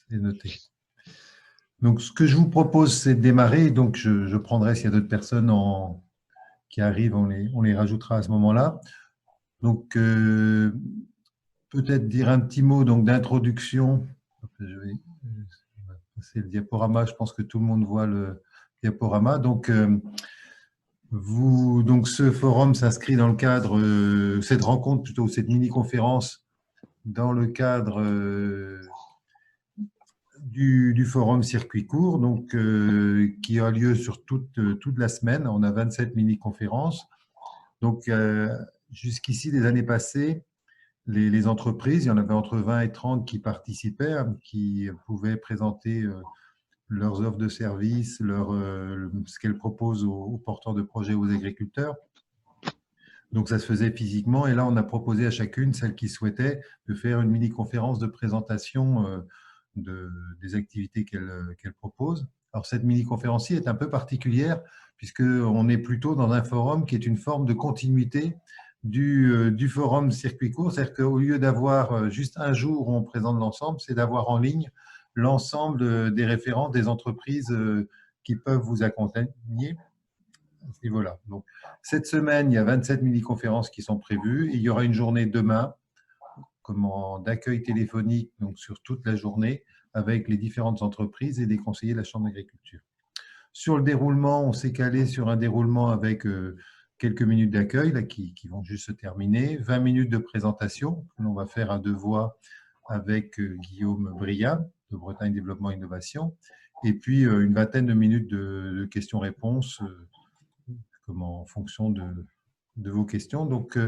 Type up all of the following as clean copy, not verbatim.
c'est noté. Donc, ce que je vous propose, c'est de démarrer. Donc, je prendrai, s'il y a d'autres personnes qui arrivent, on les rajoutera à ce moment-là. Donc, peut-être dire un petit mot d'introduction. Je vais passer le diaporama. Je pense que tout le monde voit le diaporama. Donc, ce forum s'inscrit dans le cadre, cette rencontre plutôt, cette mini-conférence, dans le cadre du forum circuit court, donc, qui a lieu sur toute la semaine. On a 27 mini-conférences. Donc, jusqu'ici, les années passées, les entreprises, il y en avait entre 20 et 30 qui participaient, hein, qui pouvaient présenter leurs offres de services, ce qu'elles proposent aux porteurs de projets, aux agriculteurs. Donc, ça se faisait physiquement. Et là, on a proposé à chacune, celle qui souhaitait, de faire une mini-conférence de présentation des activités qu'elle propose. Alors, cette mini-conférence-ci est un peu particulière puisqu'on est plutôt dans un forum qui est une forme de continuité du forum circuit court. C'est-à-dire qu'au lieu d'avoir juste un jour où on présente l'ensemble, c'est d'avoir en ligne l'ensemble des référents des entreprises qui peuvent vous accompagner à ce niveau-là. Donc, cette semaine, il y a 27 mini-conférences qui sont prévues et il y aura une journée demain d'accueil téléphonique donc sur toute la journée avec les différentes entreprises et des conseillers de la Chambre d'agriculture. Sur le déroulement, on s'est calé sur un déroulement avec quelques minutes d'accueil qui vont juste se terminer, 20 minutes de présentation. On va faire à deux voix avec Guillaume Briat de Bretagne Développement Innovation et puis une vingtaine de minutes de questions-réponses en fonction de vos questions. Donc,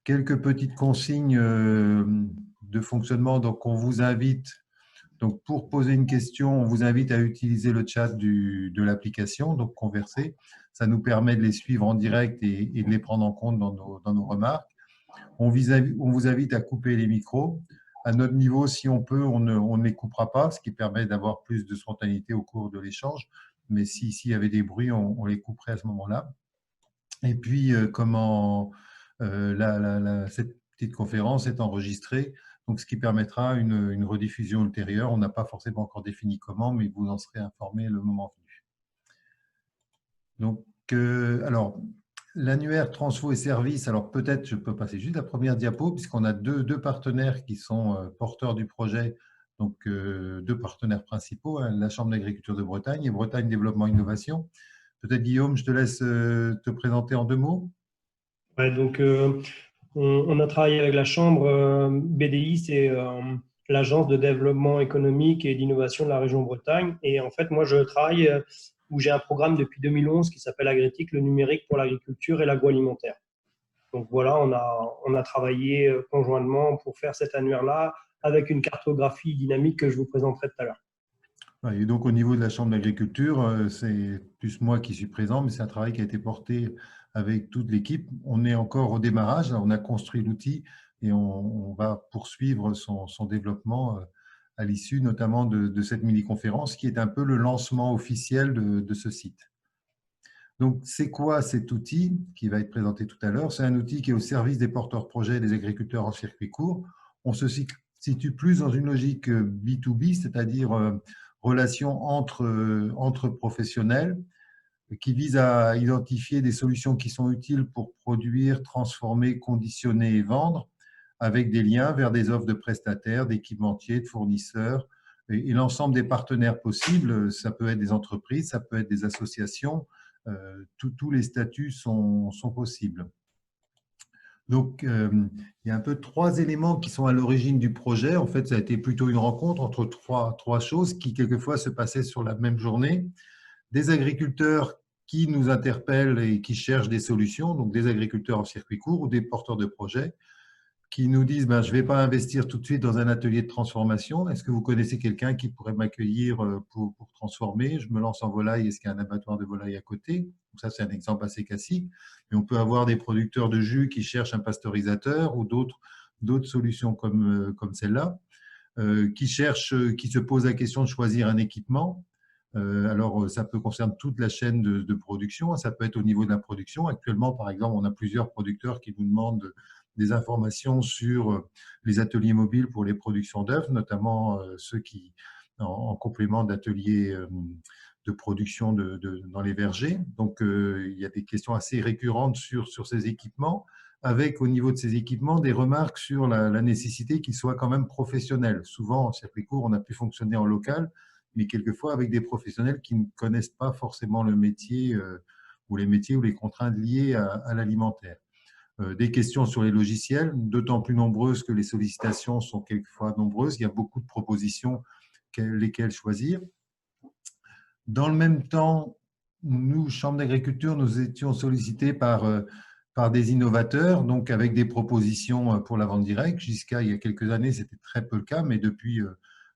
quelques petites consignes de fonctionnement. Donc, on vous invite, donc pour poser une question, on vous invite à utiliser le chat de l'application, donc converser. Ça nous permet de les suivre en direct et de les prendre en compte dans nos remarques. On vous invite à couper les micros. À notre niveau, si on peut, on ne les coupera pas, ce qui permet d'avoir plus de spontanéité au cours de l'échange. Mais s'il y avait des bruits, on les couperait à ce moment-là. Et puis, cette petite conférence est enregistrée, donc ce qui permettra une rediffusion ultérieure. On n'a pas forcément encore défini comment, mais vous en serez informé le moment venu. Donc, alors, l'annuaire Transfo et Services, alors peut-être je peux passer juste la première diapo, puisqu'on a deux partenaires qui sont porteurs du projet, donc deux partenaires principaux, hein, la Chambre d'agriculture de Bretagne et Bretagne Développement Innovation. Peut-être Guillaume, je te laisse te présenter en deux mots. Ouais, donc, on a travaillé avec la Chambre BDI, c'est l'Agence de développement économique et d'innovation de la région Bretagne. Et en fait, moi, je travaille où j'ai un programme depuis 2011 qui s'appelle Agritique, le numérique pour l'agriculture et l'agroalimentaire. Donc voilà, on a travaillé conjointement pour faire cet annuaire-là avec une cartographie dynamique que je vous présenterai tout à l'heure. Et donc, au niveau de la Chambre d'agriculture, c'est plus moi qui suis présent, mais c'est un travail qui a été porté avec toute l'équipe. On est encore au démarrage, on a construit l'outil et on va poursuivre son développement à l'issue notamment de cette mini-conférence qui est un peu le lancement officiel de ce site. Donc, c'est quoi cet outil qui va être présenté tout à l'heure? C'est un outil qui est au service des porteurs projets et des agriculteurs en circuit court. On se situe plus dans une logique B2B, c'est-à-dire relation entre professionnels, qui vise à identifier des solutions qui sont utiles pour produire, transformer, conditionner et vendre, avec des liens vers des offres de prestataires, d'équipementiers, de fournisseurs, et l'ensemble des partenaires possibles. Ça peut être des entreprises, ça peut être des associations, tous les statuts sont possibles. Donc, il y a un peu trois éléments qui sont à l'origine du projet. En fait, ça a été plutôt une rencontre entre trois choses qui, quelquefois, se passaient sur la même journée. Des agriculteurs qui nous interpellent et qui cherchent des solutions, donc des agriculteurs en circuit court ou des porteurs de projets qui nous disent je ne vais pas investir tout de suite dans un atelier de transformation. Est-ce que vous connaissez quelqu'un qui pourrait m'accueillir pour transformer? Je me lance en volaille. Est-ce qu'il y a un abattoir de volaille à côté? Donc ça, c'est un exemple assez classique. Mais on peut avoir des producteurs de jus qui cherchent un pasteurisateur ou d'autres solutions comme celle-là, qui se posent la question de choisir un équipement. Alors, ça peut concerner toute la chaîne de production. Ça peut être au niveau de la production. Actuellement, par exemple, on a plusieurs producteurs qui nous demandent des informations sur les ateliers mobiles pour les productions d'œufs, notamment ceux qui en complément d'ateliers de production dans les vergers. Donc, il y a des questions assez récurrentes sur ces équipements, avec au niveau de ces équipements des remarques sur la nécessité qu'ils soient quand même professionnels. Souvent, en circuit court, on a pu fonctionner en local, mais quelquefois avec des professionnels qui ne connaissent pas forcément le métier ou les métiers ou les contraintes liées à l'alimentaire. Des questions sur les logiciels, d'autant plus nombreuses que les sollicitations sont quelquefois nombreuses. Il y a beaucoup de propositions, lesquelles choisir. Dans le même temps, nous, Chambre d'agriculture, nous étions sollicités par des innovateurs, donc avec des propositions pour la vente directe. Jusqu'à il y a quelques années, c'était très peu le cas, mais depuis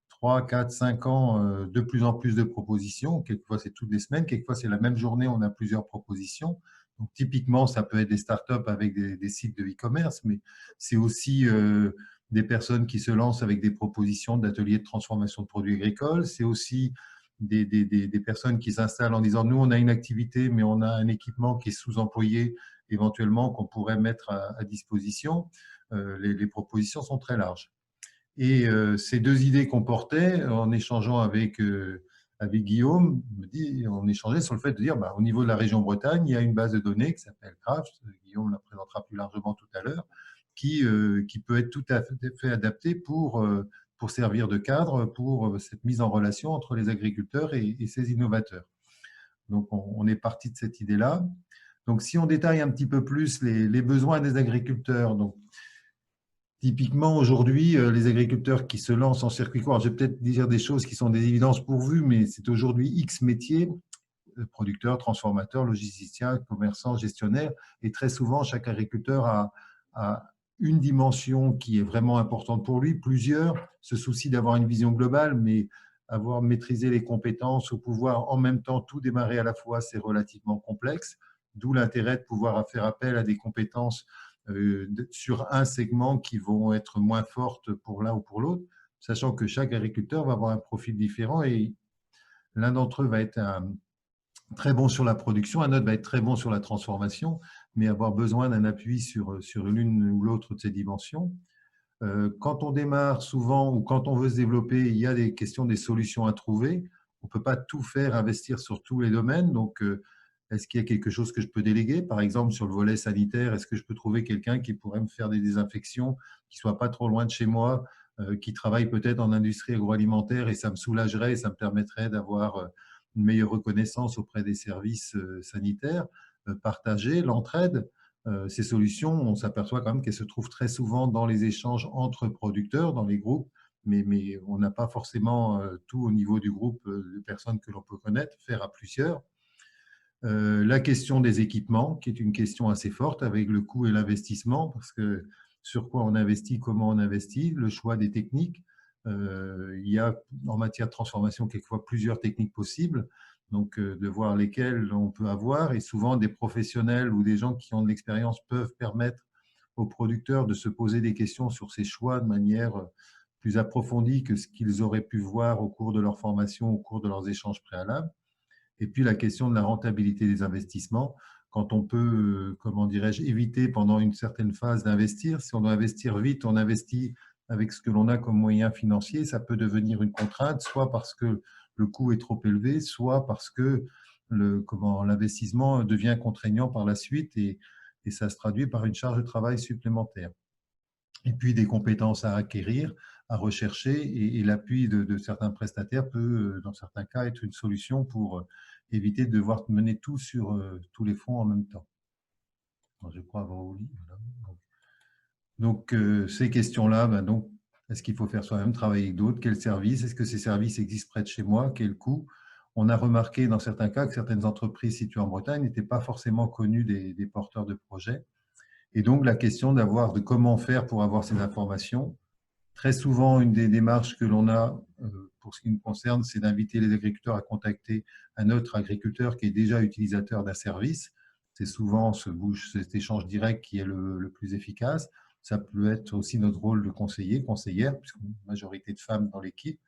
3, 4, 5 ans, de plus en plus de propositions. Quelquefois, c'est toutes les semaines, quelquefois, c'est la même journée, on a plusieurs propositions. Donc, typiquement, ça peut être des startups avec des sites de e-commerce, mais c'est aussi des personnes qui se lancent avec des propositions d'ateliers de transformation de produits agricoles. C'est aussi des personnes qui s'installent en disant, nous, on a une activité, mais on a un équipement qui est sous-employé, éventuellement, qu'on pourrait mettre à disposition. Les propositions sont très larges. Et ces deux idées qu'on portait, en échangeant avec Guillaume, on échangeait sur le fait de dire, au niveau de la région Bretagne, il y a une base de données qui s'appelle Craft, Guillaume la présentera plus largement tout à l'heure, qui peut être tout à fait adaptée pour servir de cadre pour cette mise en relation entre les agriculteurs et ces innovateurs. Donc, on est parti de cette idée-là. Donc, si on détaille un petit peu plus les besoins des agriculteurs, donc, typiquement, aujourd'hui, les agriculteurs qui se lancent en circuit court, je vais peut-être dire des choses qui sont des évidences pour vous, mais c'est aujourd'hui X métiers, producteurs, transformateurs, logisticiens, commerçants, gestionnaires, et très souvent, chaque agriculteur a une dimension qui est vraiment importante pour lui, plusieurs se soucient d'avoir une vision globale, mais avoir maîtrisé les compétences ou pouvoir en même temps tout démarrer à la fois, c'est relativement complexe, d'où l'intérêt de pouvoir faire appel à des compétences sur un segment qui vont être moins fortes pour l'un ou pour l'autre, sachant que chaque agriculteur va avoir un profil différent et l'un d'entre eux va être très bon sur la production, un autre va être très bon sur la transformation, mais avoir besoin d'un appui sur l'une ou l'autre de ces dimensions. Quand on démarre souvent ou quand on veut se développer, il y a des questions, des solutions à trouver. On ne peut pas tout faire, investir sur tous les domaines. Donc, est-ce qu'il y a quelque chose que je peux déléguer? Par exemple, sur le volet sanitaire, est-ce que je peux trouver quelqu'un qui pourrait me faire des désinfections, qui ne soit pas trop loin de chez moi, qui travaille peut-être en industrie agroalimentaire et ça me soulagerait et ça me permettrait d'avoir une meilleure reconnaissance auprès des services sanitaires, partager, l'entraide. Ces solutions, on s'aperçoit quand même qu'elles se trouvent très souvent dans les échanges entre producteurs, dans les groupes, mais on n'a pas forcément tout au niveau du groupe de personnes que l'on peut connaître, faire à plusieurs. La question des équipements, qui est une question assez forte avec le coût et l'investissement, parce que sur quoi on investit, comment on investit, le choix des techniques. Il y a en matière de transformation quelquefois plusieurs techniques possibles, donc de voir lesquelles on peut avoir, et souvent des professionnels ou des gens qui ont de l'expérience peuvent permettre aux producteurs de se poser des questions sur ces choix de manière plus approfondie que ce qu'ils auraient pu voir au cours de leur formation, au cours de leurs échanges préalables. Et puis la question de la rentabilité des investissements, quand on peut, comment dirais-je, éviter pendant une certaine phase d'investir. Si on doit investir vite, on investit avec ce que l'on a comme moyen financier, ça peut devenir une contrainte, soit parce que le coût est trop élevé, soit parce que l'investissement devient contraignant par la suite et ça se traduit par une charge de travail supplémentaire. Et puis des compétences à acquérir, à rechercher, et l'appui de certains prestataires peut, dans certains cas, être une solution pour éviter de devoir mener tout sur tous les fronts en même temps. Alors, je crois avoir oublié. Voilà. Donc, ces questions-là, donc, est-ce qu'il faut faire soi-même, travailler avec d'autres? Quels services? Est-ce que ces services existent près de chez moi? Quel coût? On a remarqué dans certains cas que certaines entreprises situées en Bretagne n'étaient pas forcément connues des porteurs de projets. Et donc, la question de comment faire pour avoir ces informations. Très souvent, une des démarches que l'on a, pour ce qui nous concerne, c'est d'inviter les agriculteurs à contacter un autre agriculteur qui est déjà utilisateur d'un service. C'est souvent cet échange direct qui est le plus efficace. Ça peut être aussi notre rôle de conseiller, conseillère, puisqu'il y a une majorité de femmes dans l'équipe,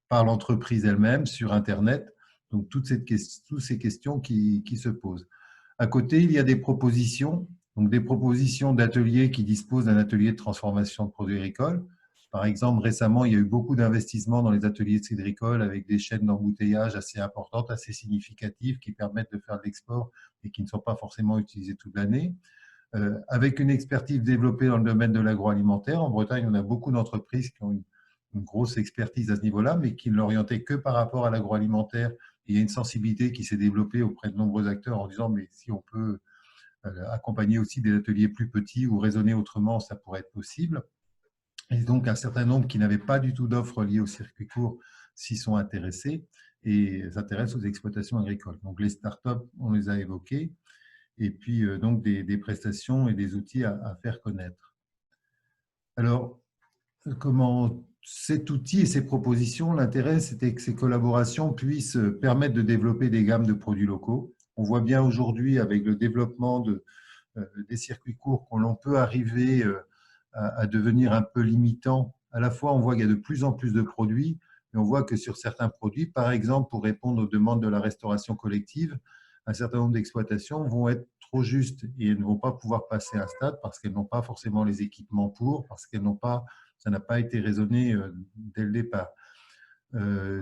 par l'entreprise elle-même, sur Internet. Donc, toutes ces questions qui se posent. À côté, il y a des propositions, donc des propositions d'ateliers qui disposent d'un atelier de transformation de produits agricoles. Par exemple, récemment, il y a eu beaucoup d'investissements dans les ateliers de cidricole avec des chaînes d'embouteillage assez importantes, assez significatives, qui permettent de faire de l'export et qui ne sont pas forcément utilisées toute l'année. Avec une expertise développée dans le domaine de l'agroalimentaire, en Bretagne, on a beaucoup d'entreprises qui ont une grosse expertise à ce niveau-là, mais qui ne l'orientaient que par rapport à l'agroalimentaire. Il y a une sensibilité qui s'est développée auprès de nombreux acteurs en disant, mais si on peut accompagner aussi des ateliers plus petits ou raisonner autrement, ça pourrait être possible. Et donc, un certain nombre qui n'avaient pas du tout d'offres liées au circuit court s'y sont intéressés et s'intéressent aux exploitations agricoles. Donc, les startups, on les a évoquées, et puis donc des prestations et des outils à faire connaître. Alors, comment cet outil et ces propositions, l'intérêt, c'était que ces collaborations puissent permettre de développer des gammes de produits locaux. On voit bien aujourd'hui, avec le développement des circuits courts, qu'on peut arriver à devenir un peu limitant. À la fois, on voit qu'il y a de plus en plus de produits, mais on voit que sur certains produits, par exemple, pour répondre aux demandes de la restauration collective, un certain nombre d'exploitations vont être trop justes et elles ne vont pas pouvoir passer à un stade parce qu'elles n'ont pas forcément les équipements pour, parce qu'elles n'ont pas, ça n'a pas été raisonné dès le départ.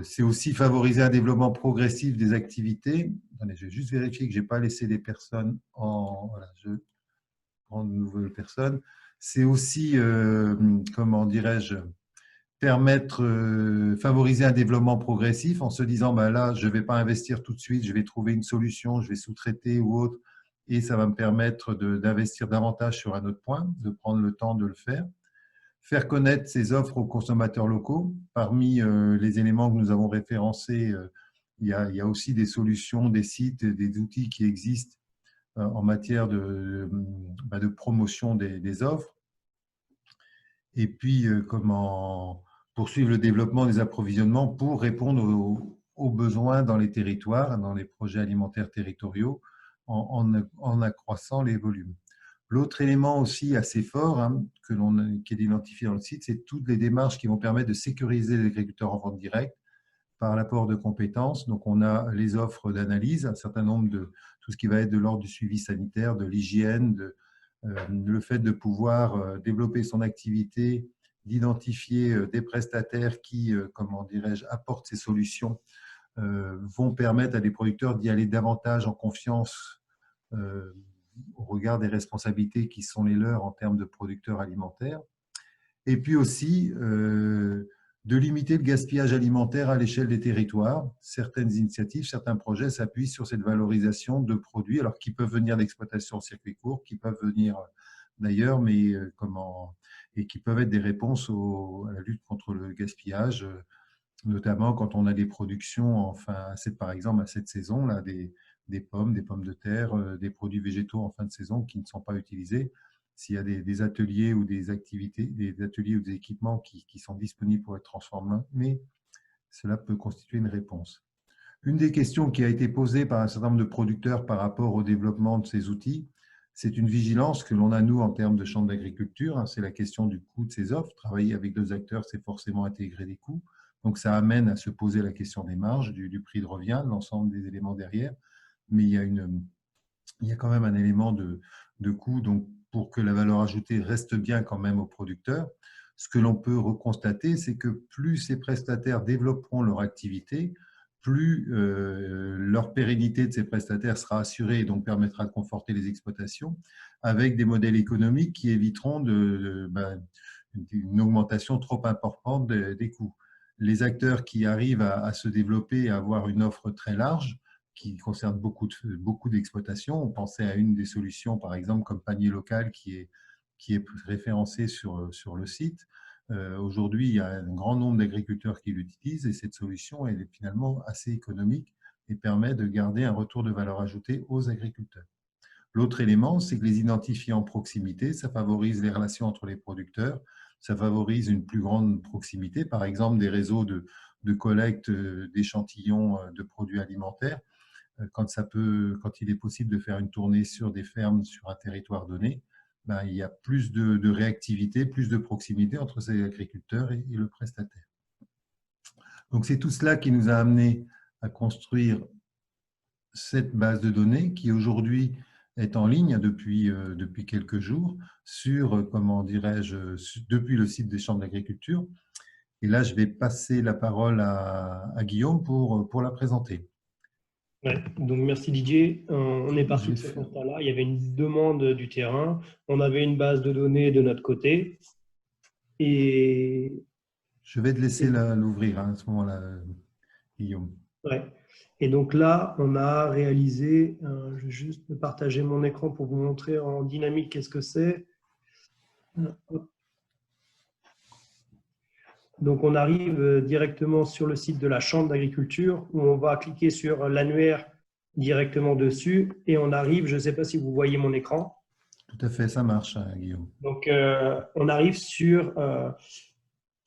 C'est aussi favoriser un développement progressif des activités. Attendez, je vais juste vérifier que je n'ai pas laissé des personnes en… Voilà, je prends de nouvelles personnes. C'est aussi, comment dirais-je, permettre, favoriser un développement progressif en se disant, ben là, je ne vais pas investir tout de suite, je vais trouver une solution, je vais sous-traiter ou autre, et ça va me permettre d'investir davantage sur un autre point, de prendre le temps de le faire. Faire connaître ces offres aux consommateurs locaux. Parmi les éléments que nous avons référencés, il y a aussi des solutions, des sites, des outils qui existent en matière de promotion des offres. Et puis, comment poursuivre le développement des approvisionnements pour répondre aux besoins dans les territoires, dans les projets alimentaires territoriaux, en accroissant les volumes. L'autre élément aussi assez fort qui est identifié dans le site, c'est toutes les démarches qui vont permettre de sécuriser les agriculteurs en vente directe par l'apport de compétences. Donc, on a les offres d'analyse, un certain nombre de tout ce qui va être de l'ordre du suivi sanitaire, de l'hygiène, le fait de pouvoir développer son activité, d'identifier des prestataires qui, comment dirais-je, apportent ces solutions, vont permettre à des producteurs d'y aller davantage en confiance au regard des responsabilités qui sont les leurs en termes de producteurs alimentaires. Et puis aussi, de limiter le gaspillage alimentaire à l'échelle des territoires. Certaines initiatives, certains projets s'appuient sur cette valorisation de produits, alors qui peuvent venir d'exploitation en circuit court, qui peuvent venir d'ailleurs, mais et qui peuvent être des réponses à la lutte contre le gaspillage, notamment quand on a des productions, par exemple à cette saison, là, des pommes de terre, des produits végétaux en fin de saison qui ne sont pas utilisés. S'il y a des ateliers ou des activités, des ateliers ou des équipements qui sont disponibles pour être transformés, cela peut constituer une réponse. Une des questions qui a été posée par un certain nombre de producteurs par rapport au développement de ces outils, c'est une vigilance que l'on a, nous, en termes de chambre d'agriculture. C'est la question du coût de ces offres. Travailler avec deux acteurs, c'est forcément intégrer des coûts. Donc, ça amène à se poser la question des marges, du prix de revient, l'ensemble des éléments derrière. Mais il y a quand même un élément de coût. Donc, pour que la valeur ajoutée reste bien quand même aux producteurs, ce que l'on peut reconstater, c'est que plus ces prestataires développeront leur activité, plus leur pérennité de ces prestataires sera assurée et donc permettra de conforter les exploitations avec des modèles économiques qui éviteront une augmentation trop importante des coûts. Les acteurs qui arrivent à se développer et à avoir une offre très large, qui concerne beaucoup d'exploitations. On pensait à une des solutions, par exemple, comme Panier Local, qui est référencé sur le site. Aujourd'hui, il y a un grand nombre d'agriculteurs qui l'utilisent et cette solution est finalement assez économique et permet de garder un retour de valeur ajoutée aux agriculteurs. L'autre élément, c'est que les identifier en proximité, ça favorise les relations entre les producteurs, ça favorise une plus grande proximité, par exemple des réseaux de collecte d'échantillons de produits alimentaires. Quand il est possible de faire une tournée sur des fermes sur un territoire donné, il y a plus de réactivité, plus de proximité entre ces agriculteurs et le prestataire. Donc, c'est tout cela qui nous a amené à construire cette base de données qui aujourd'hui est en ligne depuis quelques jours sur, comment dirais-je, depuis le site des chambres d'agriculture. Et là, je vais passer la parole à Guillaume pour la présenter. Ouais. Donc, merci Didier. On est Je parti vais de ce faire- constat-là. Il y avait une demande du terrain. On avait une base de données de notre côté. Et, je vais te laisser et, l'ouvrir hein, à ce moment-là, Guillaume. ouais. Et donc là, on a réalisé, je vais juste partager mon écran pour vous montrer en dynamique qu'est-ce que c'est. Donc, on arrive directement sur le site de la Chambre d'agriculture où on va cliquer sur l'annuaire directement dessus et on arrive, je ne sais pas si vous voyez mon écran. Tout à fait, ça marche, hein, Guillaume. Donc, on arrive sur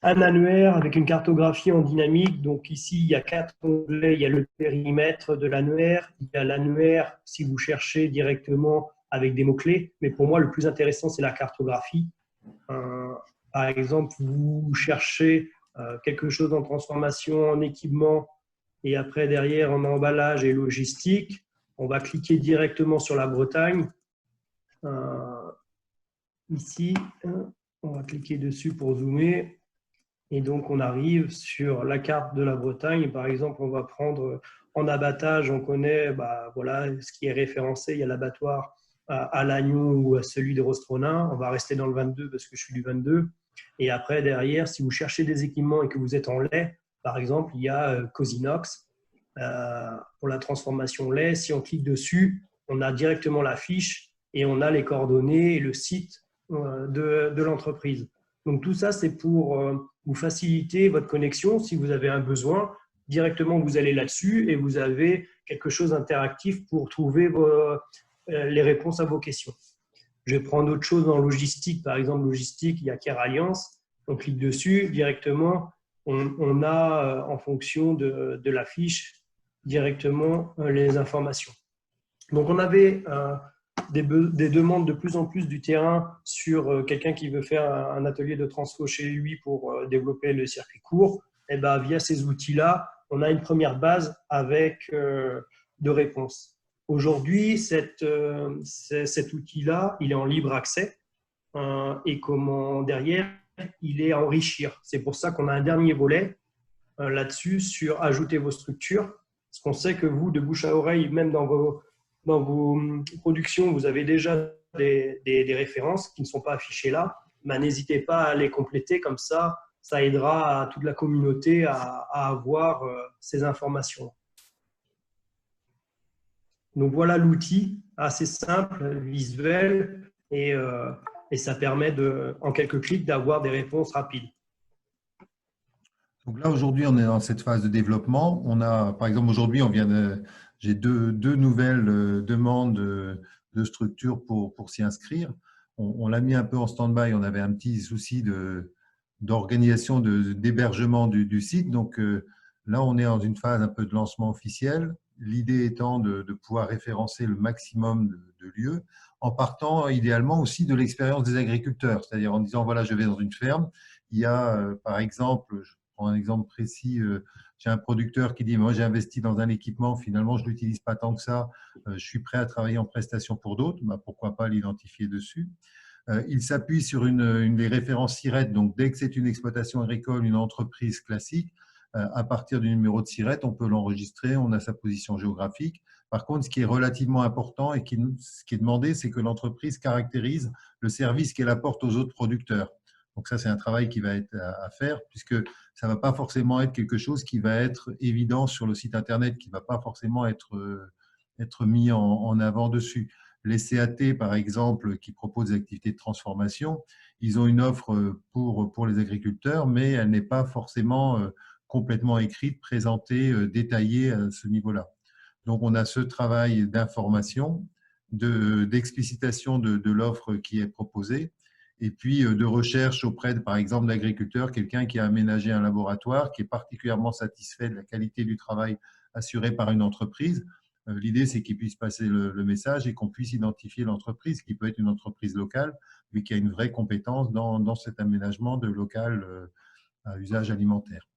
un annuaire avec une cartographie en dynamique. Donc, ici, il y a 4 onglets. Il y a le périmètre de l'annuaire. Il y a l'annuaire si vous cherchez directement avec des mots-clés. Mais pour moi, le plus intéressant, c'est la cartographie. Euh, Par exemple, vous cherchez quelque chose en transformation, en équipement, et après, derrière, en emballage et logistique. On va cliquer directement sur la Bretagne. Ici, on va cliquer dessus pour zoomer. Et donc, on arrive sur la carte de la Bretagne. Par exemple, on va prendre en abattage, on connaît voilà, ce qui est référencé. Il y a l'abattoir à Lannion ou à celui de Rostronin. On va rester dans le 22 parce que je suis du 22. Et après, derrière, si vous cherchez des équipements et que vous êtes en lait, par exemple, il y a Cosinox pour la transformation lait. Si on clique dessus, on a directement la fiche et on a les coordonnées et le site de l'entreprise. Donc tout ça, c'est pour vous faciliter votre connexion. Si vous avez un besoin, directement vous allez là-dessus et vous avez quelque chose d'interactif pour trouver les réponses à vos questions. Je vais prendre autre chose en logistique. Par exemple, logistique, il y a Care Alliance. On clique dessus, directement, on a en fonction de la fiche directement les informations. Donc on avait des demandes de plus en plus du terrain sur quelqu'un qui veut faire un atelier de transfo chez lui pour développer le circuit court. Et ben, via ces outils-là, on a une première base avec de réponses. Aujourd'hui, cet outil-là, il est en libre accès et comment derrière, il est à enrichir. C'est pour ça qu'on a un dernier volet là-dessus sur ajouter vos structures. Parce qu'on sait que vous, de bouche à oreille, même dans vos productions, vous avez déjà des références qui ne sont pas affichées là. Ben, n'hésitez pas à les compléter, comme ça aidera à toute la communauté à avoir ces informations. Donc voilà l'outil, assez simple, visuel, et ça permet en quelques clics d'avoir des réponses rapides. Donc là, aujourd'hui, on est dans cette phase de développement. On a, par exemple, aujourd'hui, j'ai deux nouvelles demandes de structure pour s'y inscrire. On l'a mis un peu en stand-by. On avait un petit souci d'organisation, d'hébergement du site. Donc là, on est dans une phase un peu de lancement officiel. L'idée étant de pouvoir référencer le maximum de lieux en partant idéalement aussi de l'expérience des agriculteurs. C'est-à-dire en disant, voilà, je vais dans une ferme. Il y a, par exemple, un exemple précis, j'ai un producteur qui dit, moi j'ai investi dans un équipement, finalement je ne l'utilise pas tant que ça, je suis prêt à travailler en prestation pour d'autres, bah, pourquoi pas l'identifier dessus. Il s'appuie sur une des références SIRET, donc dès que c'est une exploitation agricole, une entreprise classique, à partir du numéro de SIRET, on peut l'enregistrer, on a sa position géographique. Par contre, ce qui est relativement important et ce qui est demandé, c'est que l'entreprise caractérise le service qu'elle apporte aux autres producteurs. Donc ça, c'est un travail qui va être à faire, puisque ça ne va pas forcément être quelque chose qui va être évident sur le site Internet, qui ne va pas forcément être mis en avant dessus. Les CAT, par exemple, qui proposent des activités de transformation, ils ont une offre pour les agriculteurs, mais elle n'est pas forcément complètement écrite, présentée, détaillée à ce niveau-là. Donc, on a ce travail d'information, d'explicitation de l'offre qui est proposée, et puis de recherche auprès, par exemple, d'agriculteurs, quelqu'un qui a aménagé un laboratoire, qui est particulièrement satisfait de la qualité du travail assuré par une entreprise. L'idée, c'est qu'il puisse passer le message et qu'on puisse identifier l'entreprise, qui peut être une entreprise locale, mais qui a une vraie compétence dans cet aménagement de local à usage alimentaire.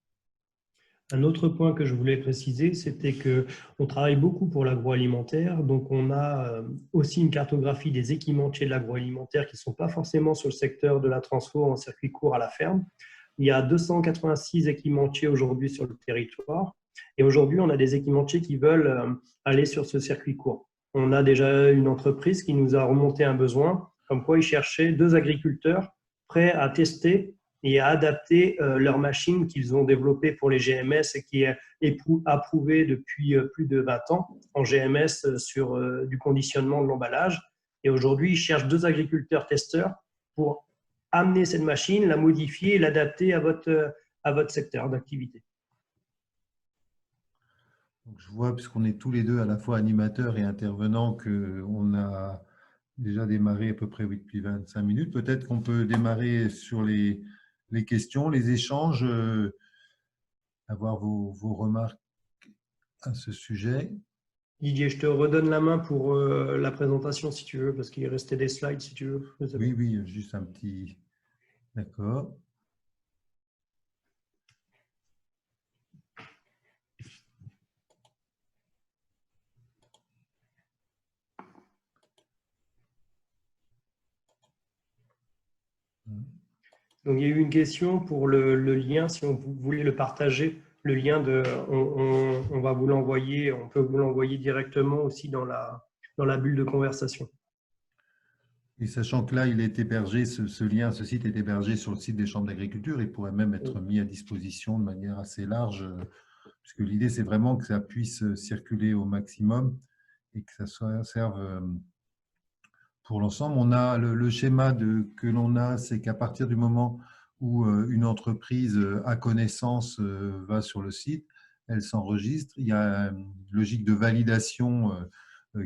Un autre point que je voulais préciser, c'était qu'on travaille beaucoup pour l'agroalimentaire. Donc, on a aussi une cartographie des équipementiers de l'agroalimentaire qui ne sont pas forcément sur le secteur de la transfo en circuit court à la ferme. Il y a 286 équipementiers aujourd'hui sur le territoire. Et aujourd'hui, on a des équipementiers qui veulent aller sur ce circuit court. On a déjà une entreprise qui nous a remonté un besoin, comme quoi ils cherchaient deux agriculteurs prêts à tester et à adapter leur machine qu'ils ont développée pour les GMS et qui est approuvée depuis plus de 20 ans en GMS sur du conditionnement de l'emballage. Et aujourd'hui, ils cherchent deux agriculteurs testeurs pour amener cette machine, la modifier et l'adapter à votre secteur d'activité. Donc, je vois, puisqu'on est tous les deux à la fois animateurs et intervenants, qu'on a déjà démarré à peu près depuis 25 minutes. Peut-être qu'on peut démarrer sur les questions, les échanges, avoir vos remarques à ce sujet. Didier, je te redonne la main pour la présentation si tu veux, parce qu'il restait des slides si tu veux. Oui, oui, juste un petit… D'accord. Donc, il y a eu une question pour le lien, si on voulait le partager, le lien on va vous l'envoyer, on peut vous l'envoyer directement aussi dans la bulle de conversation. Et sachant que là, il est hébergé, ce lien, ce site est hébergé sur le site des chambres d'agriculture, il pourrait même être mis à disposition de manière assez large, puisque l'idée, c'est vraiment que ça puisse circuler au maximum et que ça serve pour l'ensemble. On a le schéma que l'on a, c'est qu'à partir du moment où une entreprise à connaissance va sur le site, elle s'enregistre. Il y a une logique de validation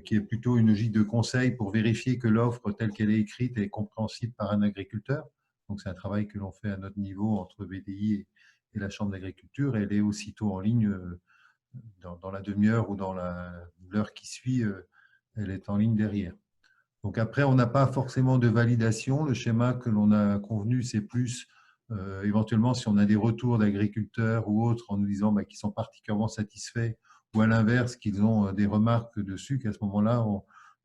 qui est plutôt une logique de conseil pour vérifier que l'offre telle qu'elle est écrite est compréhensible par un agriculteur. Donc, c'est un travail que l'on fait à notre niveau entre BDI et la Chambre d'agriculture. Et elle est aussitôt en ligne dans la demi-heure ou dans l'heure qui suit, elle est en ligne derrière. Donc après, on n'a pas forcément de validation. Le schéma que l'on a convenu, c'est plus éventuellement si on a des retours d'agriculteurs ou autres en nous disant qu'ils sont particulièrement satisfaits ou à l'inverse qu'ils ont des remarques dessus, qu'à ce moment-là,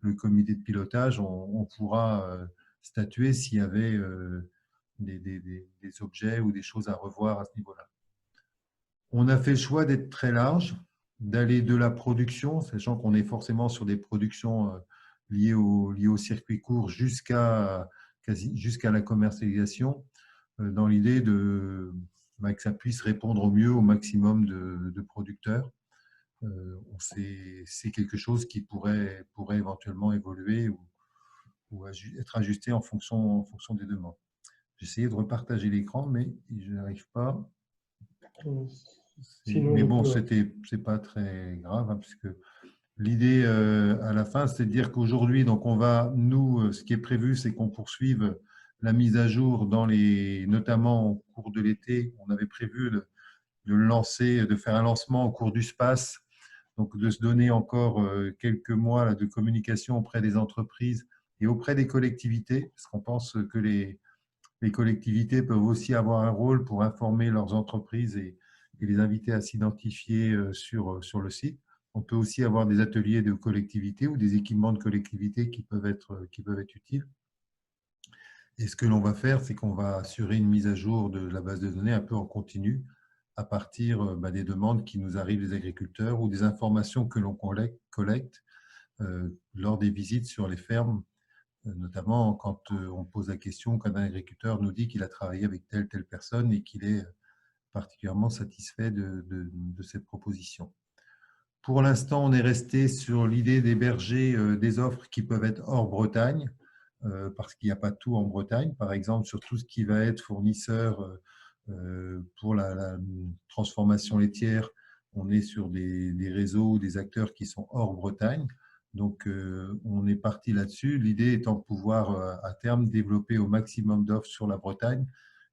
le comité de pilotage, on pourra statuer s'il y avait des objets ou des choses à revoir à ce niveau-là. On a fait le choix d'être très large, d'aller de la production, sachant qu'on est forcément sur des productions liées au circuit court jusqu'à la commercialisation, dans l'idée que ça puisse répondre au mieux au maximum de producteurs. C'est quelque chose qui pourrait éventuellement évoluer ou être ajusté en fonction des demandes. J'ai essayé de repartager l'écran, mais je n'arrive pas. Sinon, Mais bon, c'est pas très grave, hein, puisque l'idée à la fin, c'est de dire qu'aujourd'hui, donc on va, nous, ce qui est prévu, c'est qu'on poursuive la mise à jour notamment au cours de l'été. On avait prévu de faire un lancement au cours du SPACE, donc de se donner encore quelques mois là, de communication auprès des entreprises et auprès des collectivités, parce qu'on pense que les collectivités peuvent aussi avoir un rôle pour informer leurs entreprises et les inviter à s'identifier sur le site. On peut aussi avoir des ateliers de collectivité ou des équipements de collectivité qui peuvent être utiles. Et ce que l'on va faire, c'est qu'on va assurer une mise à jour de la base de données un peu en continu à partir des demandes qui nous arrivent des agriculteurs ou des informations que l'on collecte lors des visites sur les fermes, notamment quand on pose la question, quand un agriculteur nous dit qu'il a travaillé avec telle personne et qu'il est particulièrement satisfait de cette proposition. Pour l'instant, on est resté sur l'idée d'héberger des offres qui peuvent être hors Bretagne, parce qu'il n'y a pas tout en Bretagne. Par exemple, sur tout ce qui va être fournisseur pour la transformation laitière, on est sur des réseaux ou des acteurs qui sont hors Bretagne. Donc, on est parti là-dessus. L'idée étant de pouvoir, à terme, développer au maximum d'offres sur la Bretagne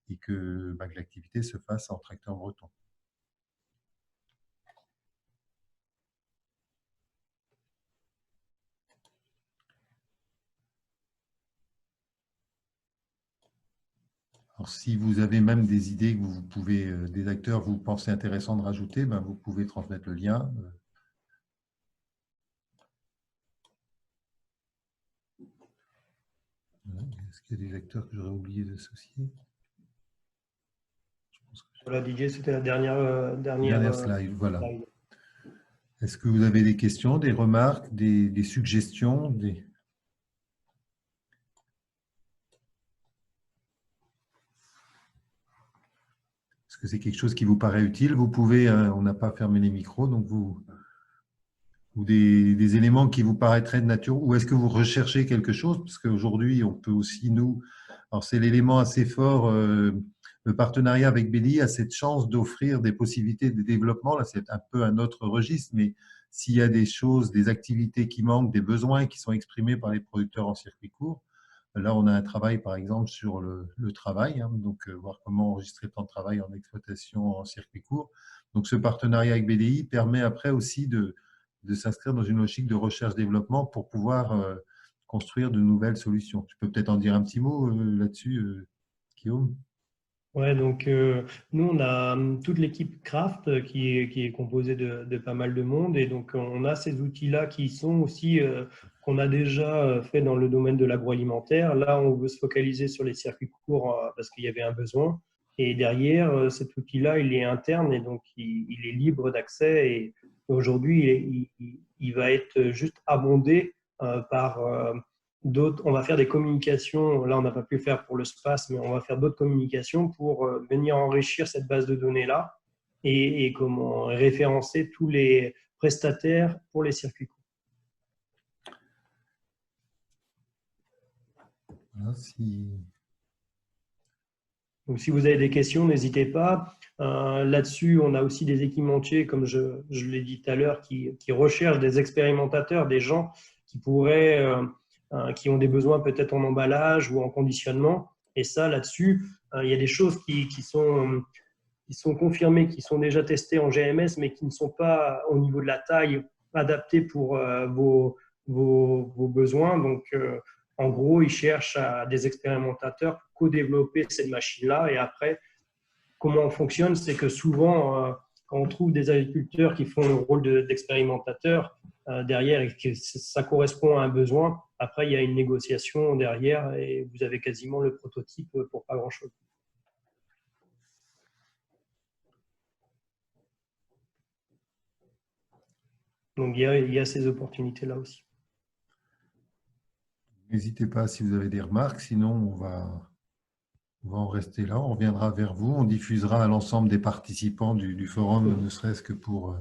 et que l'activité se fasse en tracteur breton. Alors, si vous avez même des idées que vous pouvez, des acteurs que vous pensez intéressants de rajouter, ben, vous pouvez transmettre le lien. Est-ce qu'il y a des acteurs que j'aurais oublié d'associer? Voilà, Didier, c'était la dernière slide. Voilà. slide. Est-ce que vous avez des questions, des remarques, des suggestions Est-ce que c'est quelque chose qui vous paraît utile? Vous pouvez, on n'a pas fermé les micros, donc ou des éléments qui vous paraîtraient de nature, ou est-ce que vous recherchez quelque chose? Parce qu'aujourd'hui, on peut aussi alors c'est l'élément assez fort, le partenariat avec BDI a cette chance d'offrir des possibilités de développement. Là, c'est un peu un autre registre, mais s'il y a des choses, des activités qui manquent, des besoins qui sont exprimés par les producteurs en circuit court, là, on a un travail, par exemple, sur le travail, hein, donc voir comment enregistrer le temps de travail en exploitation en circuit court. Donc, ce partenariat avec BDI permet après aussi de s'inscrire dans une logique de recherche-développement pour pouvoir construire de nouvelles solutions. Tu peux peut-être en dire un petit mot là-dessus, Guillaume? Ouais, donc nous, on a toute l'équipe Craft qui est composée de pas mal de monde. Et donc, on a ces outils-là qui sont aussi, qu'on a déjà fait dans le domaine de l'agroalimentaire. Là, on veut se focaliser sur les circuits courts parce qu'il y avait un besoin. Et derrière, cet outil-là, il est interne et donc il est libre d'accès. Et aujourd'hui, il va être juste abondé par d'autres. On va faire des communications. Là, on n'a pas pu le faire pour le SPAS, mais on va faire d'autres communications pour venir enrichir cette base de données-là et comment référencer tous les prestataires pour les circuits courts. Voilà, Donc, si vous avez des questions, n'hésitez pas. Là-dessus, on a aussi des équipementiers, comme je l'ai dit tout à l'heure, qui recherchent des expérimentateurs, des gens qui pourraient, qui ont des besoins peut-être en emballage ou en conditionnement. Et ça, là-dessus, il y a des choses qui sont confirmées, qui sont déjà testées en GMS, mais qui ne sont pas au niveau de la taille adaptées pour vos besoins. Donc, en gros, ils cherchent des expérimentateurs pour co-développer cette machine-là. Et après, comment on fonctionne, c'est que souvent, quand on trouve des agriculteurs qui font le rôle d'expérimentateur derrière et que ça correspond à un besoin, après, il y a une négociation derrière et vous avez quasiment le prototype pour pas grand-chose. Donc, il y a ces opportunités-là aussi. N'hésitez pas si vous avez des remarques, sinon on va en rester là. On reviendra vers vous, on diffusera à l'ensemble des participants du forum, ne serait-ce que pour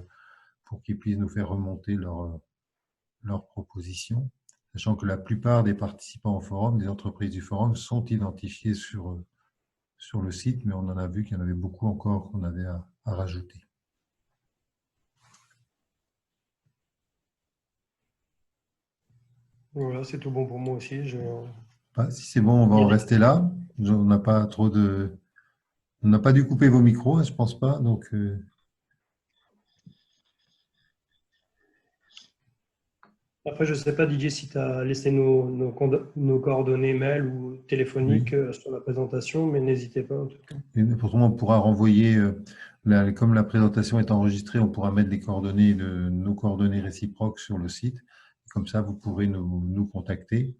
qu'ils puissent nous faire remonter leurs propositions, sachant que la plupart des participants au forum, des entreprises du forum, sont identifiés sur le site, mais on en a vu qu'il y en avait beaucoup encore qu'on avait à rajouter. Voilà, c'est tout bon pour moi aussi. Si c'est bon, on va en rester là. On n'a pas on n'a pas dû couper vos micros, je pense pas. Donc, après, je ne sais pas, Didier, si tu as laissé nos coordonnées mail ou téléphoniques sur la présentation, mais n'hésitez pas en tout cas. Et pourtant, on pourra renvoyer, comme la présentation est enregistrée, on pourra mettre nos coordonnées réciproques sur le site. Comme ça, vous pourrez nous contacter.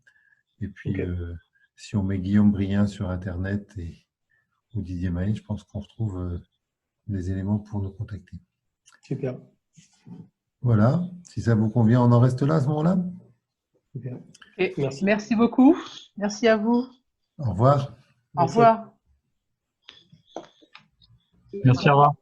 Et puis, si on met Guillaume Brien sur Internet ou Didier Maïs, je pense qu'on retrouve des éléments pour nous contacter. Super. Voilà. Si ça vous convient, on en reste là à ce moment-là. Super. Okay. Merci beaucoup. Merci à vous. Au revoir. Au revoir. Merci, au revoir.